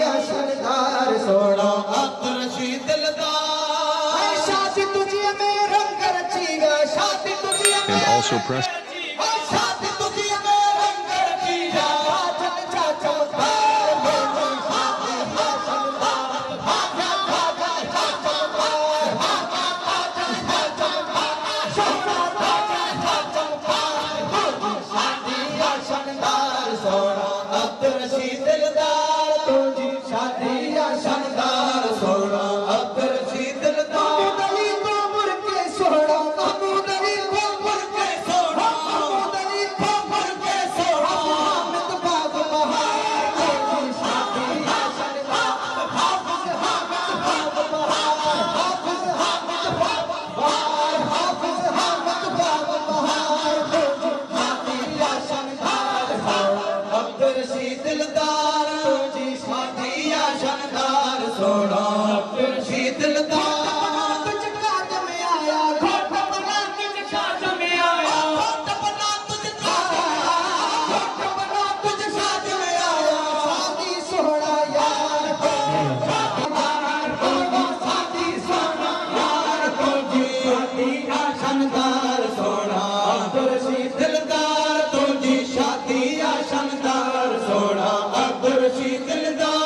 या शानदार सोना अब्दुल रशीद दिलदार शादी तुझे में रंग रचीगा शादी तुझे में And also press शादी तुझे में रंग रचीगा चाचा चमत्कार मेरी शादी या शानदार भागा भागा चाचा चमत्कार भागा भागा चाचा चमत्कार सोना भागा चाचा चमत्कार शादी या शानदार सोना अब्दुल रशीद दिलदार तुझी शादी या शानदार सोना अब्दुल रशीद दिलदार दली को मुर्के सोना दली को मुर्के सोना दली को मुर्के सोना अहमद बाग बहार तुझी शादी या शानदार हाफिज अहमद बाग बहार हाफिज अहमद बाग बहार हाफिज अहमद बाग बहार तुझी शादी या शानदार अब्दुल रशीद दिलदार तुझी शादी या शानदार सोना अब्दुल रशीद दिलदार तुझ काज में आया घोट बना तुझ काज में आया घोट बना तुझ काज घोट बना तुझ काज में आया शादी सोना यार शादी सोना यार तुझी शादी या शानदार सोना अब्दुल रशीद दिलदार तुझी शादी या शानदार सोना अब्दुल रशीद दिलदार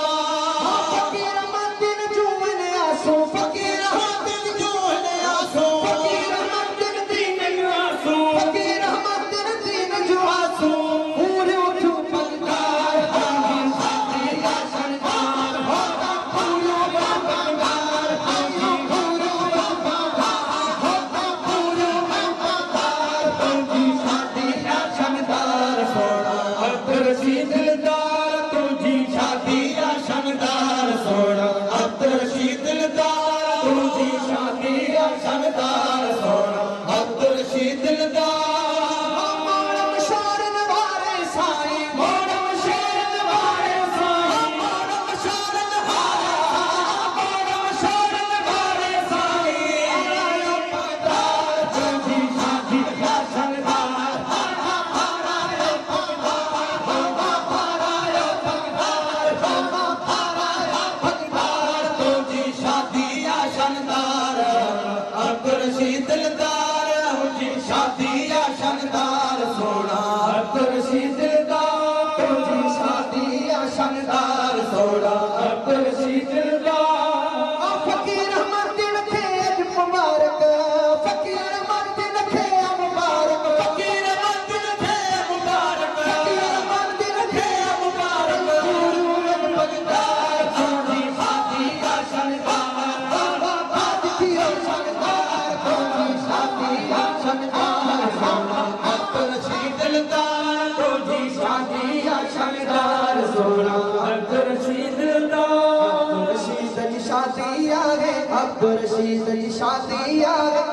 फकीर मंदिर जुवन आसो फकीर मंदिर जुवन आसो फकीर मंदिर दीन आसो फकीर मंदिर दीन जो आसो पूरे उठो पलकार तुझी शादी या शानदार होता पूरे पलकार तुझी पूरे पलकार होता पूरे पलकार तुझी शादी या शानदार सोना अब्दुल रशीद दिलदार तुझी शादी या शानदार सोना अब्दुल रशीद दिलदार तुझी शादी या शानदार सोना अब्दुल रशीद दिलदार मोड़म शरण वारे साईं मोड़म शरण वारे साईं मोड़म शरण वारे साईं आया पगदार तुझी शादी या शानदार तुझी शादी या शानदार अब्दुल रशीद दिलदार तुझी शादी या शानदार सोना अब्दुल रशीद दिलदार तुझी शादी या शानदार सोना अब्दुल रशीद दिलदार फकीर मंदिर थे मुबारक फकीर मंदिर थे मुबारक फकीर मंदिर थे मुबारक फकीर मंदिर थे मुबारक गुरु बगदार तुझी शादी या शानदार बाबा की शानदार तुझी शादी या शानदार सोना अब्दुल रशीद दिलदार तुझी शादी या शानदार सोना अब्दुल रशीद दिलदार अब्दुल रशीद की शादी आ गए अब्दुल रशीद की शादी आ गए